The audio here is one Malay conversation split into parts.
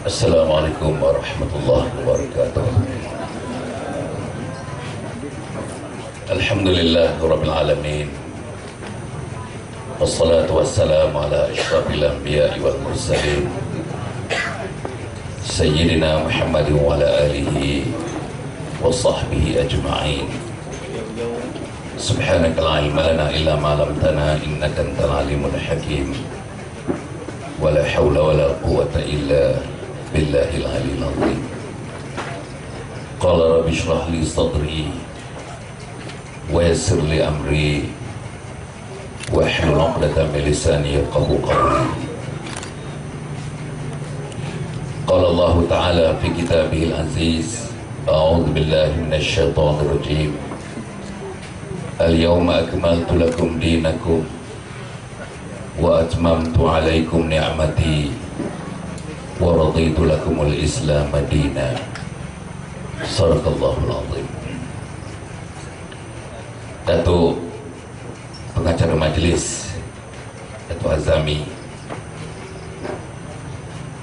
Assalamualaikum warahmatullahi wabarakatuh. Alhamdulillah Rabbil Alamin. Wassalatu wassalamu ala asyrafil anbiya'i wal mursalin Sayyidina Muhammadin wa ala alihi wa sahbihi ajma'in. Subhanaka la ilma lana illa ma 'allamtana innaka antal alimul hakim. Wa la hawla wa la quwwata illa billahil aliyyil azim. Qala rabbi shrah li sadri wa yassir li amri wahlul 'uqdatam min lisani yafqahu qawli. Qala Allah Ta'ala fi kitabihil aziz, a'udzu billahi minasy syaithanir rajim. Al-yawma akmaltu lakum dinakum wa atmamtu 'alaikum ni'mati wa raditu lakumul Islam madina. Sadaqallahul azim. Datuk pengacara majlis, Datuk Azami,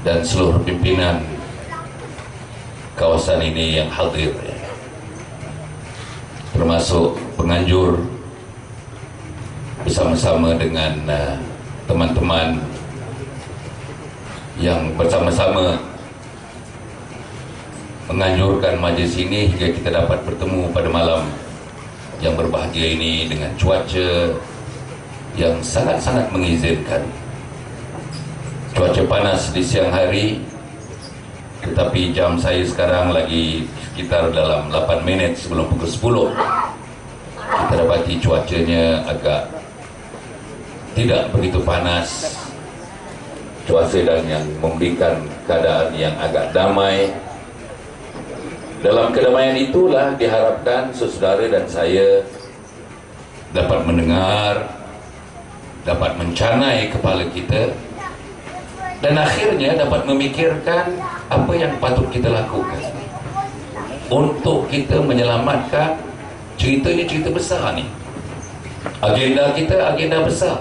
dan seluruh pimpinan kawasan ini yang hadir, termasuk penganjur, bersama-sama dengan teman-teman yang bersama-sama menganjurkan majlis ini hingga kita dapat bertemu pada malam yang berbahagia ini dengan cuaca yang sangat-sangat mengizinkan. Cuaca panas di siang hari, tetapi jam saya sekarang lagi sekitar dalam 8 minit sebelum pukul 10. Kita dapati cuacanya agak tidak begitu panas, cuaca dan yang memberikan keadaan yang agak damai. Dalam kedamaian itulah diharapkan saudara dan saya dapat mendengar, dapat mencanai kepala kita, dan akhirnya dapat memikirkan apa yang patut kita lakukan untuk kita menyelamatkan cerita ini, cerita besar ni. Agenda kita agenda besar.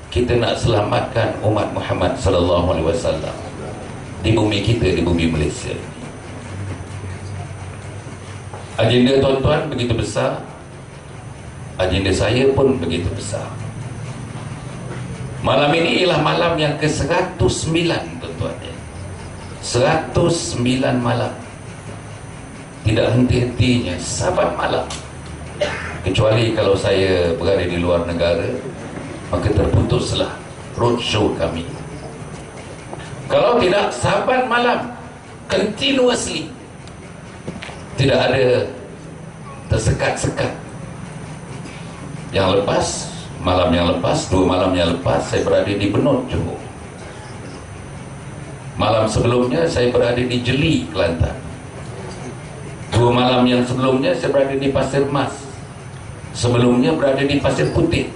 Kita nak selamatkan umat Muhammad sallallahu alaihi wasallam di bumi kita, di bumi Malaysia. Agenda tuan-tuan begitu besar, agenda saya pun begitu besar. Malam ini ialah malam yang ke-109 tuan-tuan. 109 malam, tidak henti-hentinya, saban malam. Kecuali kalau saya berada di luar negara, maka terputuslah roadshow kami. Kalau tidak, saban malam, continuously, tidak ada tersekat-sekat. Yang lepas, malam yang lepas, 2 malam yang lepas, saya berada di Benut, Johor. Malam sebelumnya saya berada di Jeli, Kelantan. 2 malam yang sebelumnya saya berada di Pasir Mas. Sebelumnya berada di Pasir Putih.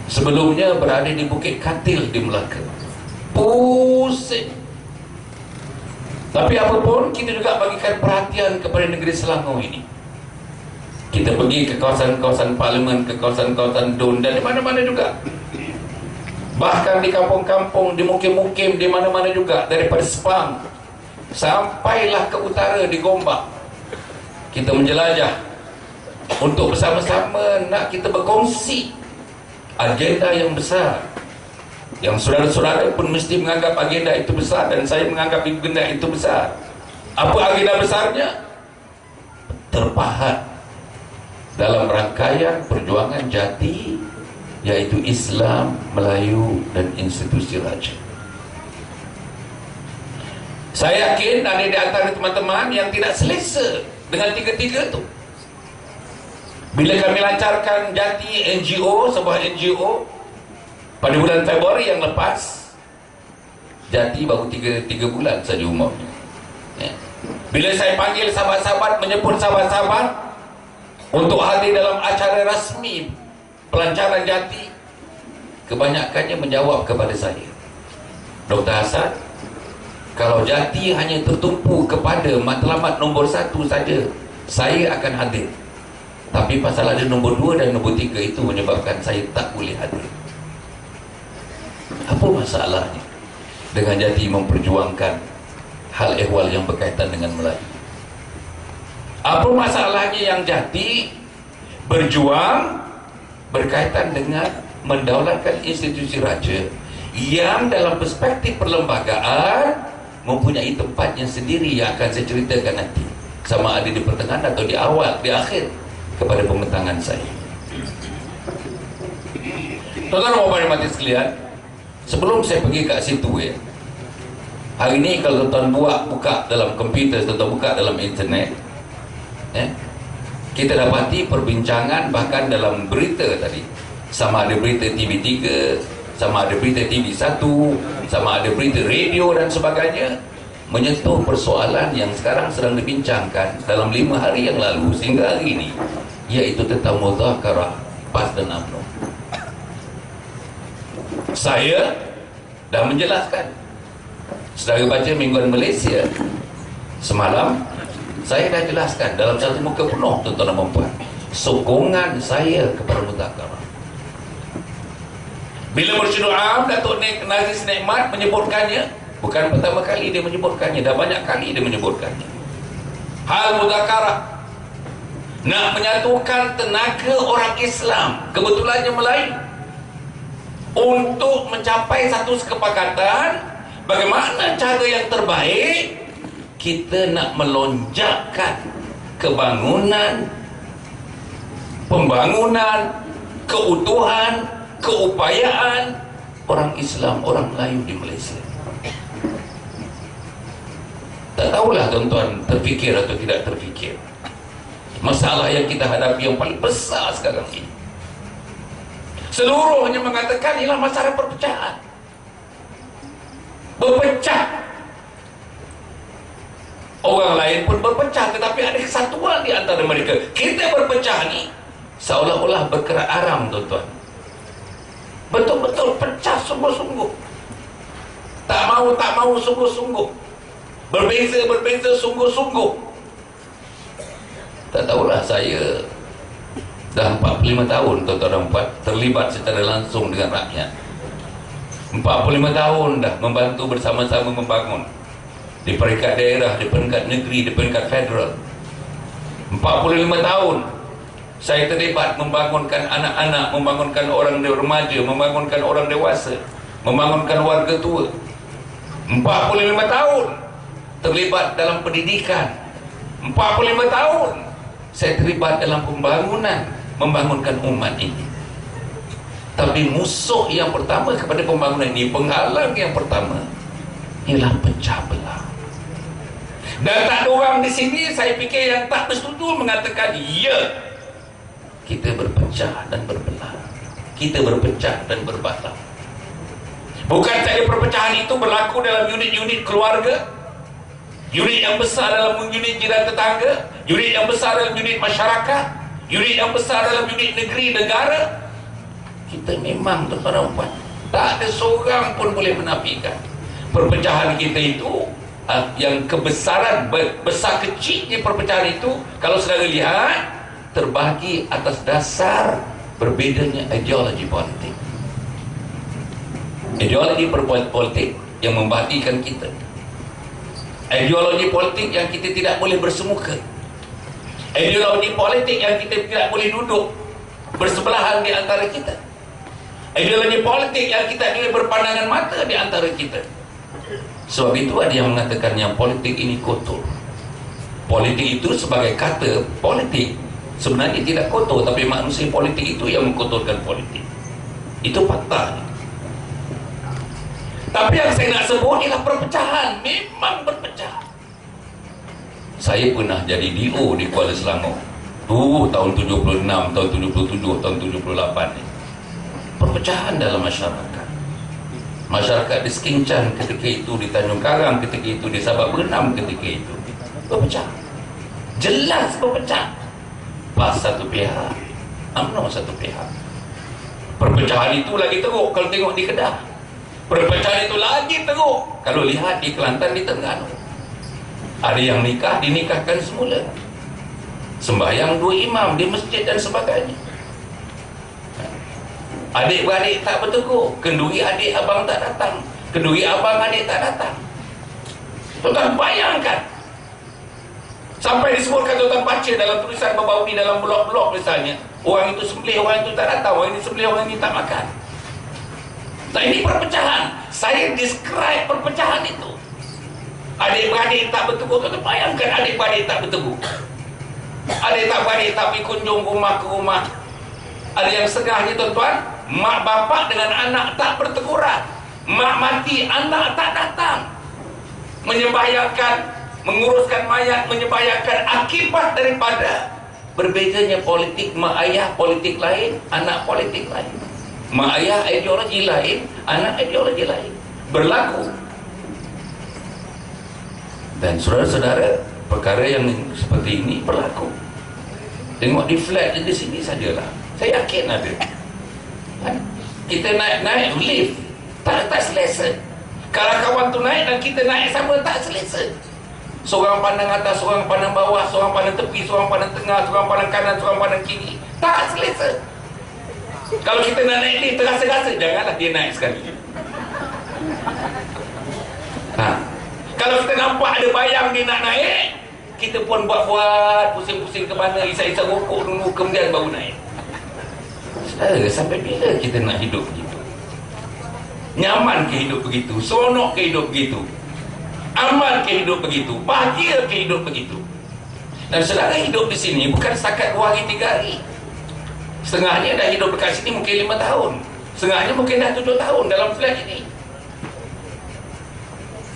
Sebelumnya berada di Bukit Katil di Melaka. Pusing. Tapi apapun, kita juga bagikan perhatian kepada negeri Selangor ini. Kita pergi ke kawasan-kawasan parlimen, ke kawasan-kawasan DUN, dan di mana-mana juga. Bahkan di kampung-kampung, di mukim-mukim, di mana-mana juga. Daripada Sepang sampailah ke utara di Gombak. Kita menjelajah untuk bersama-sama nak kita berkongsi agenda yang besar, yang saudara-saudara pun mesti menganggap agenda itu besar, dan saya menganggap agenda itu besar. Apa agenda besarnya? Terpahat dalam rangkaian perjuangan jati, yaitu Islam, Melayu, dan institusi raja. Saya yakin ada di antara teman-teman yang tidak selesa dengan tiga-tiga itu. Bila kami lancarkan jati NGO, sebuah NGO, pada bulan Februari yang lepas, jati baru 3 bulan saja umurnya. Bila saya panggil sahabat-sahabat, menyebut sahabat-sahabat untuk hadir dalam acara rasmi pelancaran jati, kebanyakannya menjawab kepada saya, Dr. Hasan, kalau jati hanya tertumpu kepada matlamat nombor 1 saja, saya akan hadir. Tapi pasal ada nombor 2 dan nombor 3 itu menyebabkan saya tak boleh hadir. masalahnya dengan jati memperjuangkan hal ehwal yang berkaitan dengan Melayu? Apa masalahnya yang jati berjuang berkaitan dengan mendaulatkan institusi raja yang dalam perspektif perlembagaan mempunyai tempatnya sendiri yang akan saya ceritakan nanti, sama ada di pertengahan atau di awal, di akhir kepada pembentangan saya. Tuan-tuan dan hadirin sekalian, sebelum saya pergi kat situ ya, hari ini kalau tuan-tuan buka dalam komputer, tuan-tuan buka dalam internet ya, kita dapati perbincangan bahkan dalam berita tadi, sama ada berita TV3, sama ada berita TV1, sama ada berita radio dan sebagainya, menyentuh persoalan yang sekarang sedang dibincangkan dalam 5 hari yang lalu sehingga hari ini, yaitu tentang mudzakarah PAS dan UMNO. Saya dah menjelaskan, saudara baca Mingguan Malaysia semalam, saya dah jelaskan dalam satu muka penuh, tuan-tuan dan puan, sokongan saya kepada mudzakarah. Bila Mursyidul Am Datuk Nazis Nikmat menyebutkannya, bukan pertama kali dia menyebutkannya, dah banyak kali dia menyebutkannya, hal mudzakarah nak menyatukan tenaga orang Islam, kebetulannya Melayu, untuk mencapai satu kesepakatan bagaimana cara yang terbaik kita nak melonjakkan pembangunan, keutuhan, keupayaan orang Islam, orang Melayu di Malaysia. Tak tahulah tuan-tuan terfikir atau tidak terfikir, masalah yang kita hadapi yang paling besar sekarang ini, seluruhnya mengatakan ialah masalah perpecahan, berpecah. Orang lain pun berpecah, tetapi ada kesatuan di antara mereka. Kita berpecah ni seolah-olah berkerak aram, tuan-tuan. Betul-betul pecah sungguh-sungguh, tak mau sungguh-sungguh, berbeza sungguh-sungguh. Tak tahulah, saya dah 45 tahun tuan-tuan terlibat secara langsung dengan rakyat. 45 tahun dah membantu bersama-sama membangun di peringkat daerah, di peringkat negeri, di peringkat federal. 45 tahun saya terlibat membangunkan anak-anak, membangunkan orang remaja, membangunkan orang dewasa, membangunkan warga tua. 45 tahun terlibat dalam pendidikan. 45 tahun saya terlibat dalam pembangunan, membangunkan umat ini. Tapi musuh yang pertama kepada pembangunan ini, penghalang yang pertama, ialah pecah belah. Dan tak ada orang di sini, saya fikir, yang tak bersetuju mengatakan ya, kita berpecah dan berbelah, kita berpecah dan berbalah. Bukan saja perpecahan itu berlaku dalam unit-unit keluarga, unit yang besar dalam unit jiran tetangga, unit yang besar dalam unit masyarakat, unit yang besar dalam unit negeri, negara. Kita memang, tuan-tuan, tak ada seorang pun boleh menafikan perpecahan kita itu. Yang kebesaran, besar kecilnya perpecahan itu, kalau saudara lihat, terbagi atas dasar berbezanya ideologi politik. Ideologi politik yang membahagikan kita, ideologi politik yang kita tidak boleh bersemuka, ideologi politik yang kita tidak boleh duduk bersebelahan di antara kita, ideologi politik yang kita boleh berpandangan mata di antara kita. Sebab itu ada yang mengatakan yang politik ini kotor. Politik itu sebagai kata politik sebenarnya tidak kotor, tapi manusia politik itu yang mengkotorkan politik. Itu fakta. Tapi yang saya nak sebut ialah perpecahan. Memang berpecah. Saya pernah jadi DO di Kuala Selangor tahun 76, tahun 77, tahun 78 ni. Perpecahan dalam masyarakat. Masyarakat di Sekinchan ketika itu, di Tanjung Karang ketika itu, di Sabak Bernam ketika itu, berpecah. Jelas berpecah. PAS satu pihak, UMNO satu pihak. Perpecahan itu lagi teruk kalau tengok di Kedah. Perpecahan itu lagi teruk kalau lihat di Kelantan, di Terengganu. Ada yang nikah, dinikahkan semula, sembahyang 2 imam di masjid dan sebagainya. Adik-beradik tak bertegur. Kenduri adik abang tak datang. Kenduri abang adik tak datang. Tuan-tuan bayangkan. Sampai disebutkan tuan-tuan baca dalam tulisan baru-baru ni dalam blog-blog misalnya. Orang itu sembelih, orang itu tak datang. Orang ini sembelih, orang ini tak makan. Nah, ini perpecahan. Saya describe perpecahan itu. Adik-beradik tak bertegur. Tuan-tuan bayangkan adik-beradik tak bertegur. Adik-beradik tak pergi kunjung rumah ke rumah. Ada yang setengahnya tuan-tuan, mak bapak dengan anak tak berteguran. Mak mati, anak tak datang. Menyembahyangkan, menguruskan mayat, menyembahyangkan akibat daripada berbezanya politik. Mak ayah politik lain, anak politik lain. Mak ayah ideologi lain, anak ideologi lain. Berlaku. Dan saudara-saudara, perkara yang seperti ini berlaku. Tengok di flat di sini sajalah. Saya yakin ada. Kita naik lift tak selesa. Kalau kawan tu naik dan kita naik sama tak selesa. Seorang pandang atas, seorang pandang bawah, seorang pandang tepi, seorang pandang tengah, seorang pandang kanan, seorang pandang kiri. Tak selesa. Kalau kita nak naik lift terasa-rasa, janganlah dia naik sekali. Kalau kita nampak ada bayang dia nak naik, kita pun buat-buat, pusing-pusing ke mana, isap-isap rokok dulu, kemudian baru naik. Sampai bila kita nak hidup begitu? Nyaman ke hidup begitu? Seronok ke hidup begitu? Aman ke hidup begitu? Bahagia ke hidup begitu? Dan saudara hidup di sini bukan setakat 2 hari 3 hari. Setengahnya dah hidup dekat sini mungkin 5 tahun. Setengahnya mungkin dah 7 tahun dalam flat ini.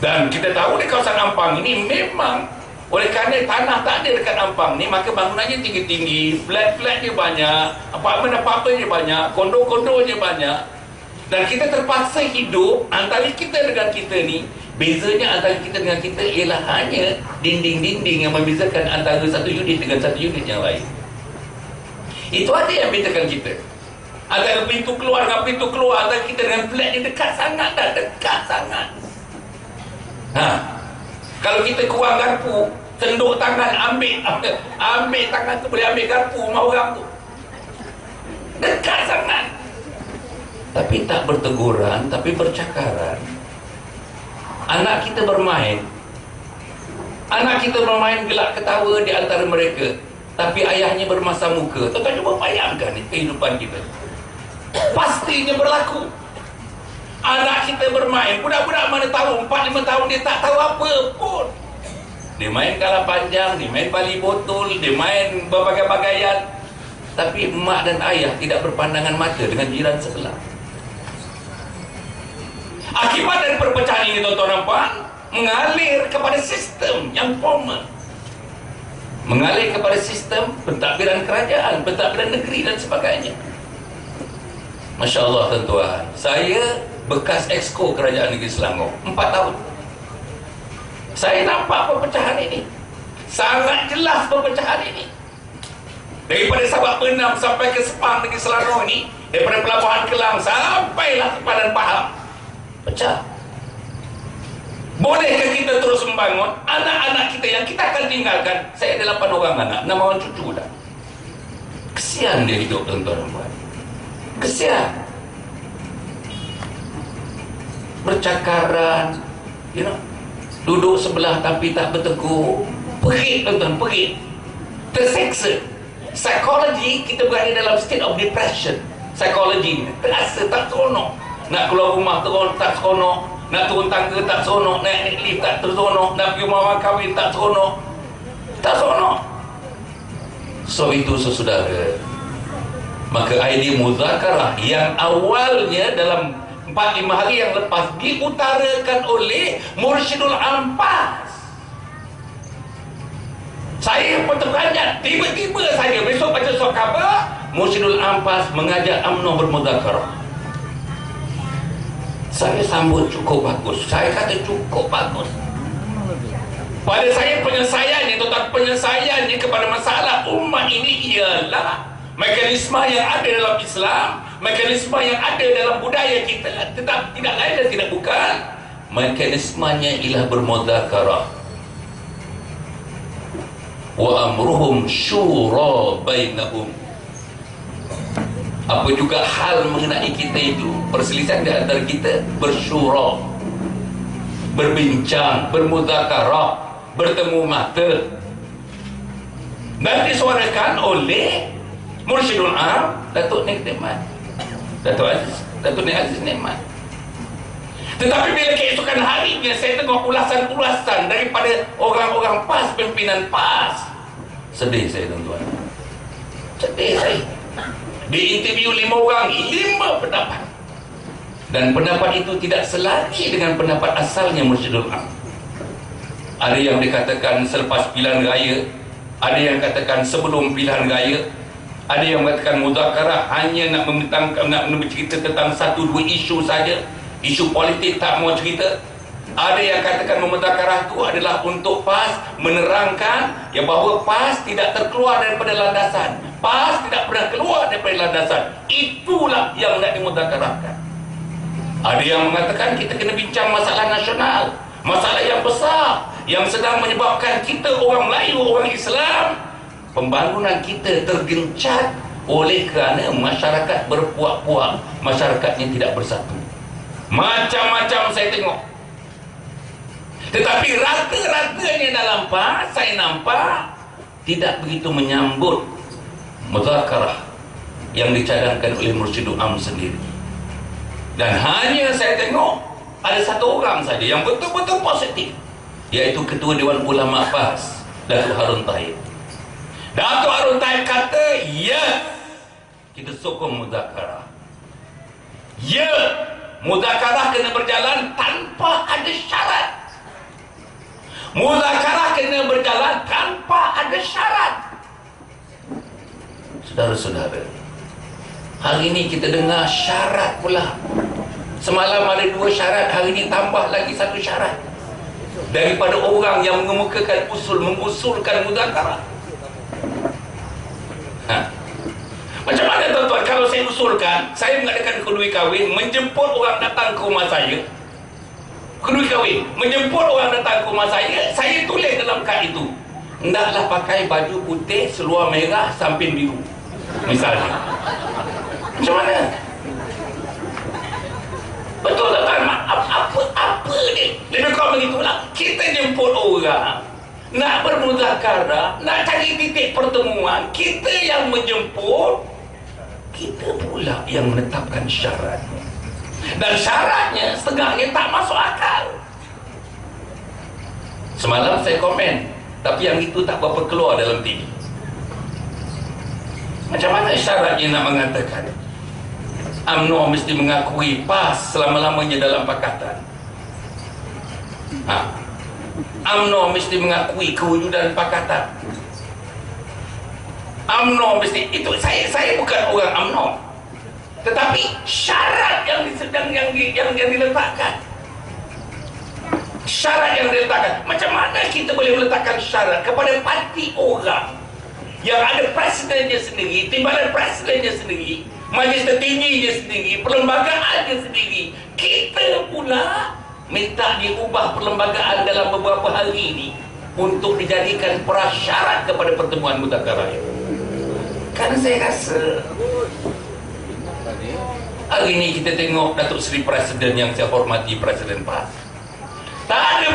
Dan kita tahu di kawasan Ampang ini memang oleh kerana tanah tak ada dekat Ampang ni, maka bangunannya tinggi-tinggi, flat-flatnya banyak, apartmen-apartmennya banyak, kondo-kondonya banyak. Dan kita terpaksa hidup antara kita dengan kita ni. Bezanya antara kita dengan kita ialah hanya dinding-dinding yang membezakan antara satu unit dengan satu unit yang lain. Itu ada yang bezakan kita. Antara pintu keluar dengan pintu keluar, antara kita dengan flat ni dekat sangat dah, dekat sangat. Kalau kita kurang garpu, tenduk tangan, ambil tangan tu, boleh ambil garpu rumah orang tu. Dekat sangat. Tapi tak berteguran, tapi bercakaran. Anak kita bermain gelak ketawa di antara mereka, tapi ayahnya bermasam muka. Tuan-tuan cuba bayangkan ni kehidupan kita. Pastinya berlaku. Anak kita bermain, budak-budak mana tahu, 4-5 tahun dia tak tahu apa pun. Dia main kalah panjang, dia main bali botol, dia main berbagai-bagaian. Tapi mak dan ayah tidak berpandangan mata dengan jiran sebelah. Akibat dari perpecahan ini, tuan-tuan nampak, mengalir kepada sistem yang formal. Mengalir kepada sistem pentadbiran kerajaan, pentadbiran negeri dan sebagainya. Masya Allah tuan-tuan, saya bekas exco kerajaan negeri Selangor 4 tahun. Saya nampak perpecahan ini, sangat jelas perpecahan ini. Daripada Sabak Penam sampai ke Sepang negeri Selangor ini, daripada Pelabuhan Kelang sampailah ke Padang Pahang, pecah. Bolehkah kita terus membangun? Anak-anak kita yang kita akan tinggalkan, saya ada 8 orang anak, 6 orang cucu dah. Kesian dia hidup, tuan-tuan dan puan. Kesian. Bercakaran, duduk sebelah tapi tak bertegur. Perit, tuan-tuan, perit. Terseksa. Psikologi, kita berada dalam state of depression. Psikologi, terasa tak seronok. Nak keluar rumah tak seronok, nak turun tangga tak seronok, naik lift tak seronok, nak pergi rumah orang kahwin tak seronok. Tak seronok. So itu saudara, maka idea muzakarah yang awalnya dalam 4-5 hari yang lepas diutarakan oleh Mursyidul Ampas. Saya pun terperanjat, tiba-tiba saja besok baca surat khabar, Mursyidul Ampas mengajak UMNO bermuzakarah. Saya sambut cukup bagus. Saya kata cukup bagus. Pada saya penyelesaiannya, tuan-tuan, penyelesaiannya kepada masalah umat ini ialah mekanisme yang ada dalam Islam, mekanisme yang ada dalam budaya kita, tetap tidak lain dan tidak bukan, mekanismenya ialah bermuzakarah. Wa amruhum syura bainahum. Apa juga hal mengenai kita itu, perselisihan di antara kita, bersyura, berbincang, bermuzakarah, bertemu mata, dan disuarakan oleh Mursyidul Am Datuk Nik Nikmat, Datuk Nik Aziz Nikmat. Tetapi bila keesokan harinya saya tengok ulasan-ulasan daripada orang-orang PAS, pimpinan PAS, sedih saya, tuan-tuan, sedih saya. Di interview 5 orang, 5 pendapat, dan pendapat itu tidak selari dengan pendapat asalnya Mursyidul Am. Ada yang dikatakan selepas pilihan raya, ada yang katakan sebelum pilihan raya, ada yang mengatakan muzakarah hanya nak bercerita tentang 1-2 isu saja, isu politik tak mau cerita. Ada yang katakan muzakarah itu adalah untuk PAS menerangkan ya bahawa PAS tidak terkeluar daripada landasan, PAS tidak pernah keluar daripada landasan. Itulah yang nak dimuzakarahkan. Ada yang mengatakan kita kena bincang masalah nasional, masalah yang besar yang sedang menyebabkan kita orang Melayu, orang Islam, pembangunan kita tergencat oleh kerana masyarakat berpuak-puak, masyarakatnya tidak bersatu. Macam-macam saya tengok. Tetapi rata-ratanya dalam PAS saya nampak tidak begitu menyambut muzakarah yang dicadangkan oleh Mursyidul Am sendiri. Dan hanya saya tengok ada 1 orang saja yang betul-betul positif, iaitu Ketua Dewan Ulama PAS, Datuk Harun Tahir. Datuk Harun Tahir kata, ya, kita sokong muzakarah. Ya, muzakarah kena berjalan tanpa ada syarat. Muzakarah kena berjalan tanpa ada syarat. Saudara-saudara, hari ini kita dengar syarat pula. Semalam ada 2 syarat, hari ini tambah lagi 1 syarat daripada orang yang mengemukakan mengusulkan muzakarah. Macam mana, tuan-tuan, kalau saya usulkan, saya mengadakan kenduri kahwin, menjemput orang datang ke rumah saya, kenduri kahwin, menjemput orang datang ke rumah saya tulis dalam kad itu, hendaklah pakai baju putih, seluar merah, samping biru, misalnya. Macam mana? Betul tak? Apa ni? Lebih kurang begitulah. Kita jemput orang nak bermuzakarah, nak cari titik pertemuan, kita yang menjemput, kita pula yang menetapkan syarat. Dan syaratnya setengahnya tak masuk akal. Semalam saya komen, tapi yang itu tak berapa keluar dalam TV. Macam mana syaratnya nak mengatakan UMNO mesti mengakui PAS selama-lamanya dalam pakatan? UMNO mesti mengakui kewujudan pakatan. UMNO mesti, itu saya bukan orang UMNO, tetapi syarat yang diletakkan, syarat yang diletakkan. Macam mana kita boleh meletakkan syarat kepada parti orang yang ada presidennya sendiri, timbalan presidennya sendiri, majlis tertingginya sendiri, perlembagaannya sendiri? Kita pula minta diubah perlembagaan dalam beberapa hari ini untuk dijadikan prasyarat kepada pertemuan muzakarah. Kan saya rasa hari ini kita tengok Datuk Seri Presiden yang saya hormati, Presiden PAS, tak ada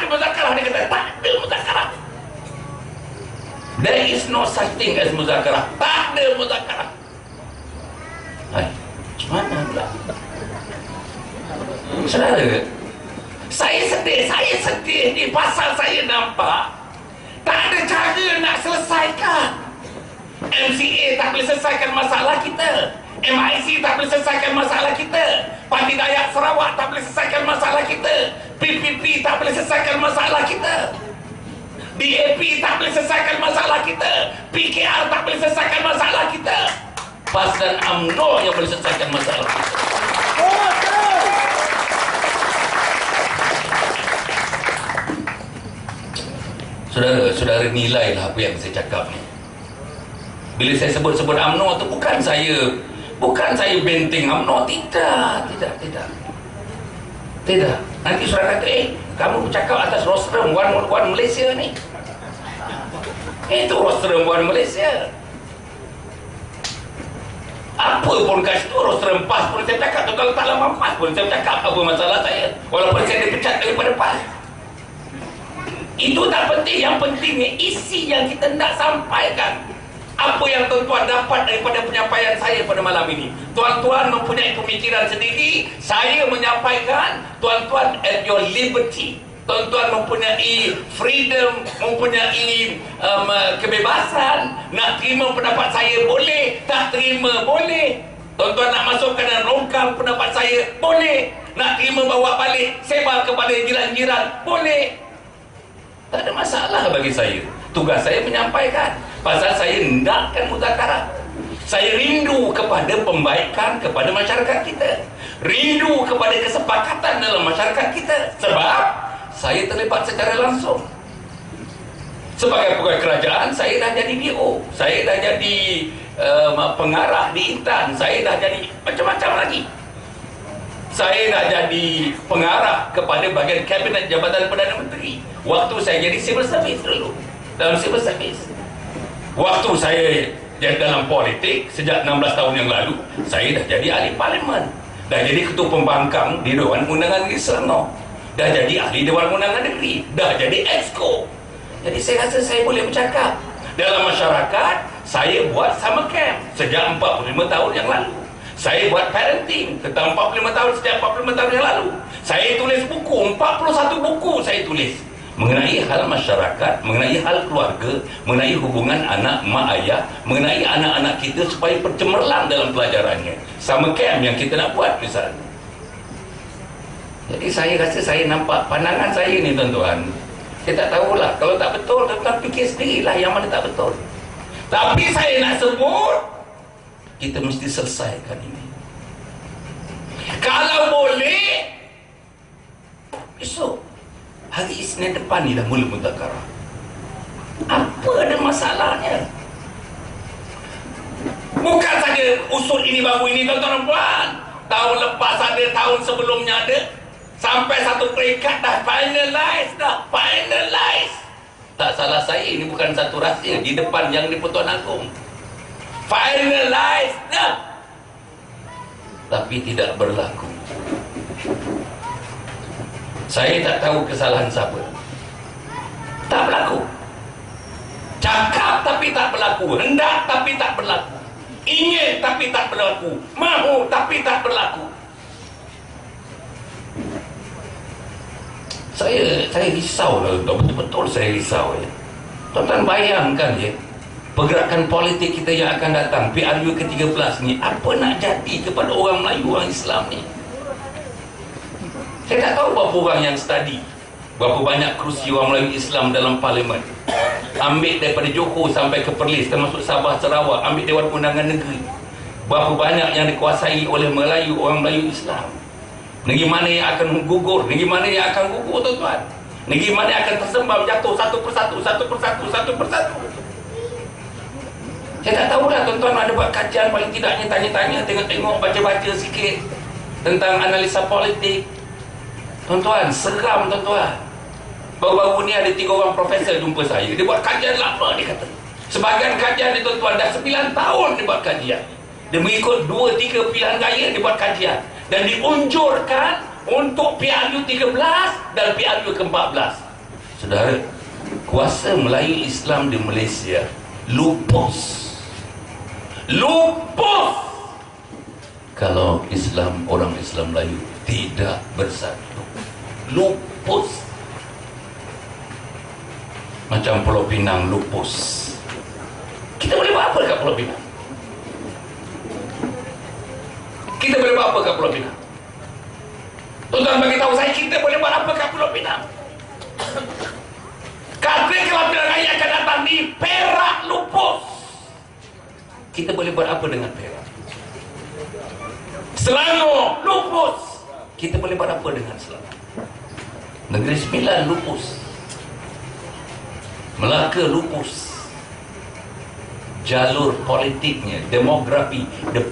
muzakarah. Dia kata tak ada muzakarah. There is no such thing as muzakarah. Tak ada muzakarah. Macam mana pula? Saudara, saya sedih ni pasal saya nampak tak ada cara nak selesaikan. MCA tak boleh selesaikan masalah kita, MIC tak boleh selesaikan masalah kita, Parti Dayak Sarawak tak boleh selesaikan masalah kita, PPP tak boleh selesaikan masalah kita, DAP tak boleh selesaikan masalah kita, PKR tak boleh selesaikan masalah kita. PAS dan UMNO yang boleh selesaikan masalah kita. Saudara nilailah apa yang saya cakap ni. Bila saya sebut-sebut UMNO tu bukan saya benteng UMNO, tidak. Nanti saudara kata, kamu cakap atas rostrum One Malaysia ni. Itu rostrum One Malaysia. Apa pun kat situ, terus rempas pun saya cakap. Kalau tak lama PAS pun saya cakap apa masalah saya, walaupun saya dipecat daripada PAS. Itu tak penting. Yang pentingnya isi yang kita nak sampaikan. Apa yang tuan-tuan dapat daripada penyampaian saya pada malam ini? Tuan-tuan mempunyai pemikiran sendiri. Saya menyampaikan, tuan-tuan at your liberty. Tuan-tuan mempunyai freedom, mempunyai kebebasan. Nak terima pendapat saya boleh, tak terima boleh. Tuan-tuan nak masukkan dan rongkang pendapat saya boleh. Nak terima bawa balik, sebar kepada jiran-jiran boleh. Tak ada masalah bagi saya. Tugas saya menyampaikan. Pasal saya hendakkan mudzakarah. Saya rindu kepada pembaikan kepada masyarakat kita. Rindu kepada kesepakatan dalam masyarakat kita. Sebab saya terlibat secara langsung. Sebagai pegawai kerajaan, saya dah jadi DO. Saya dah jadi pengarah di Intan. Saya dah jadi macam-macam lagi. Saya dah jadi pengarah kepada bahagian Kabinet Jabatan Perdana Menteri. Waktu saya jadi civil service dulu. Dalam civil service. Waktu saya jadi dalam politik, sejak 16 tahun yang lalu, saya dah jadi ahli parlimen. Dah jadi ketua pembangkang di Dewan Undangan Negeri Selangor. Dah jadi ahli Dewan Undangan Negeri. Dah jadi exco. Jadi saya rasa saya boleh bercakap. Dalam masyarakat, saya buat summer camp sejak 45 tahun yang lalu. Saya buat parenting tentang 45 tahun, sejak 45 tahun yang lalu. Saya tulis buku, 41 buku saya tulis. Mengenai hal masyarakat, mengenai hal keluarga, mengenai hubungan anak, mak, ayah, mengenai anak-anak kita supaya bercemerlang dalam pelajarannya. Summer camp yang kita nak buat misalnya. Jadi saya rasa saya nampak pandangan saya ni tuan-tuan. Saya tak tahulah. Kalau tak betul, tuan-tuan fikir sendirilah yang mana tak betul. Tapi saya nak sebut, kita mesti selesaikan ini. Kalau boleh, esok hari Isnin depan ni dah mula mudzakarah. Apa ada masalahnya? Bukan saja usul ini baru ini tuan-tuan dan puan. Tahun lepas ada, tahun sebelumnya ada. Sampai satu peringkat dah finalize dah. Finalize. Tak salah saya, ini bukan satu rahsia di depan yang di-Pertuan Agong. Finalize dah. Tapi tidak berlaku. Saya tak tahu kesalahan siapa. Tak berlaku. Cakap tapi tak berlaku. Hendak tapi tak berlaku. Ingin tapi tak berlaku. Mahu tapi tak berlaku. Saya risau lah, betul-betul saya risau ya. Tuan-tuan bayangkan ya, pergerakan politik kita yang akan datang, PRU ke-13 ni, apa nak jadi kepada orang Melayu, orang Islam ni? Saya tak tahu berapa orang yang study, berapa banyak kerusi orang Melayu Islam dalam parlimen. Ambil daripada Johor sampai ke Perlis, termasuk Sabah, Sarawak, ambil Dewan Undangan Negeri. Berapa banyak yang dikuasai oleh Melayu, orang Melayu Islam. Negeri mana yang akan gugur, negeri mana yang akan gugur tuan-tuan. Negeri mana yang akan tersembam jatuh satu persatu. Saya tak tahulah tuan-tuan ada buat kajian, paling tidaknya tanya-tanya, tengok-tengok, baca-baca sikit tentang analisa politik. Tuan-tuan, seram tuan-tuan. Baru-baru ni ada 3 orang profesor jumpa saya. Dia buat kajian lama, dia kata. Sebahagian kajian ni tuan-tuan dah 9 tahun dia buat kajian. Dia mengikut 2-3 pilihan gaya dia buat kajian. Dan diunjurkan untuk PRU 13 dan PRU ke-14. Saudara, kuasa Melayu Islam di Malaysia lupus kalau Islam, orang Islam Melayu tidak bersatu. Lupus. Macam Pulau Pinang lupus. Kita boleh buat apa dekat Pulau Pinang? Kita boleh buat apa kat Pulau Pinang? Tuan-tuan bagi tahu saya, kita boleh buat apa kat Pulau Pinang? Kalau pilihan raya akan datang di Perak lupus. Kita boleh buat apa dengan Perak? Selangor lupus. Kita boleh buat apa dengan Selangor? Negeri Sembilan lupus. Melaka lupus. Jalur politiknya, demografi, the